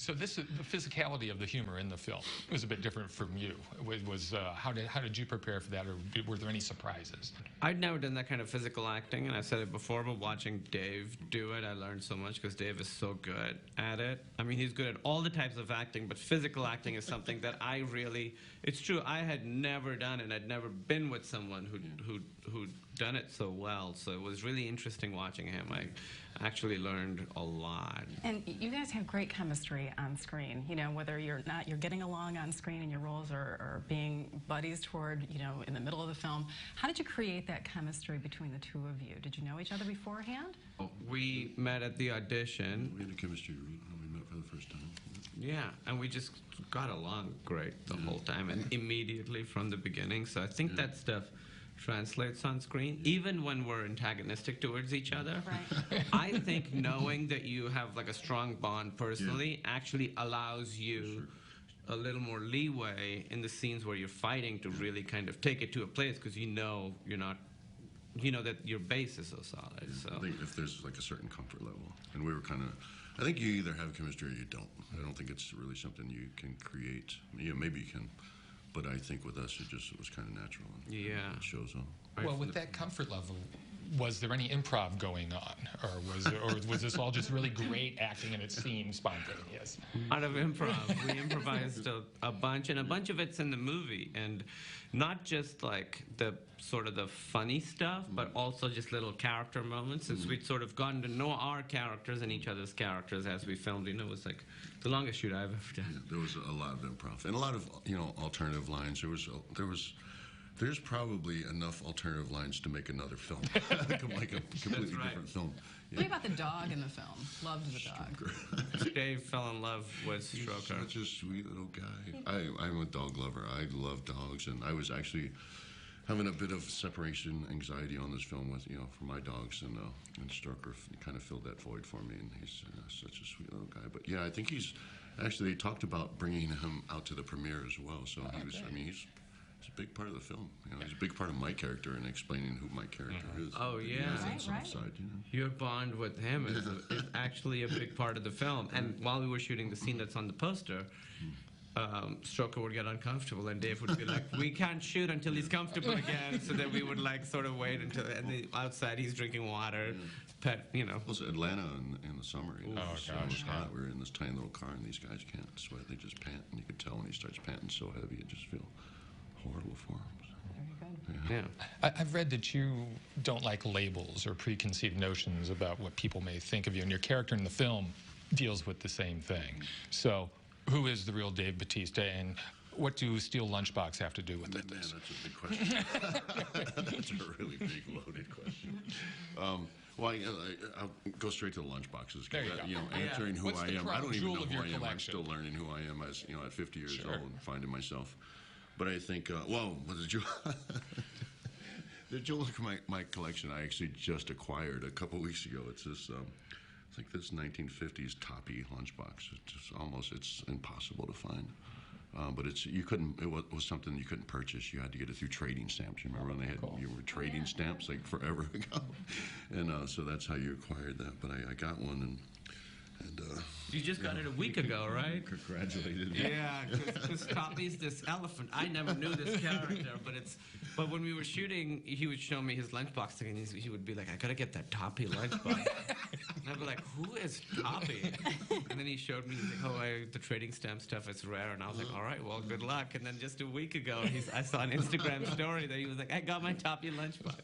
So this the physicality of the humor in the film was a bit different from you. How did you prepare for that, or were there any surprises? I'd never done that kind of physical acting, and I've said it before, but watching Dave do it, I learned so much because Dave is so good at it. I mean, he's good at all the types of acting, but physical acting is something that I really, it's true, I had never done it. I'd never been with someone who'd done it so well, so it was really interesting watching him. I actually learned a lot. And you guys have great chemistry on screen, you know, whether you're getting along on screen and your roles are being buddies toward, you know, in the middle of the film. How did you create that chemistry between the two of you? Did you know each other beforehand? We met at the audition. We had a chemistry when we met for the first time. Yeah, and we just got along great the whole time, and immediately from the beginning. So I think that stuff translates on screen, even when we're antagonistic towards each other. Right. I think knowing that you have like a strong bond personally actually allows you a little more leeway in the scenes where you're fighting to really kind of take it to a place, because you know you're not, you know that your base is so solid. So I think if there's like a certain comfort level, and we were kind of, I think you either have chemistry or you don't. I don't think it's really something you can create. Yeah, maybe you can. But I think with us, it was kind of natural. And it shows up. Well, with that comfort level, was there any improv going on, or was this all just really great acting and it seemed spontaneous? A lot of improv. We improvised a bunch, and a bunch of it's in the movie, and not just like the sort of the funny stuff, but also just little character moments. Since we'd sort of gotten to know our characters and each other's characters as we filmed, you know, it was like the longest shoot I've ever done. Yeah, there was a lot of improv and a lot of, you know, alternative lines. There's probably enough alternative lines to make another film, like a completely different film. Yeah. What about the dog in the film? Loved the dog. Dave fell in love with Stroker. Such a sweet little guy. I'm a dog lover. I love dogs, and I was actually having a bit of separation anxiety on this film with, you know, for my dogs, and Stroker kind of filled that void for me, and he's such a sweet little guy. But yeah, I think they talked about bringing him out to the premiere as well. So he's a big part of the film. You know, he's a big part of my character and explaining who my character is. Oh yeah, right. Side, you know? Your bond with him is actually a big part of the film. And while we were shooting the scene that's on the poster, Stroker would get uncomfortable, and Dave would be like, "We can't shoot until he's comfortable again." So then we would like sort of wait until, and outside he's drinking water, you know. It was Atlanta in the summer. You know, it was hot. We were in this tiny little car, and these guys can't sweat; they just pant, and you could tell when he starts panting so heavy, it just feels horrible for him. Very good. Yeah. I've read that you don't like labels or preconceived notions about what people may think of you, and your character in the film deals with the same thing. So, who is the real Dave Bautista, and what do Steel Lunchbox have to do with it? Man, that's a big question. That's a really big, loaded question. Well, I'll go straight to the lunchboxes. There you go. You know, answering who I am. I don't even know who I am. I'm still learning who I am as, you know, at 50 years old and finding myself. But I think, well, did you look at my collection? I actually just acquired a couple weeks ago. It's this, it's like this 1950s toppy lunchbox. It's impossible to find. But it was something you couldn't purchase. You had to get it through trading stamps. You remember when they had trading stamps like forever ago? And so that's how you acquired that. But I got one, and you just got it a week ago, right? Congratulated me. Yeah, because Toppy's this elephant. I never knew this character, but when we were shooting, he would show me his lunchbox thing, and he would be like, "I gotta get that Toppy lunchbox." And I'd be like, "Who is Toppy?" And then he showed me, he's like, "Oh, the trading stamp stuff is rare." And I was like, "All right, well, good luck." And then just a week ago, I saw an Instagram story that he was like, "I got my Toppy lunchbox."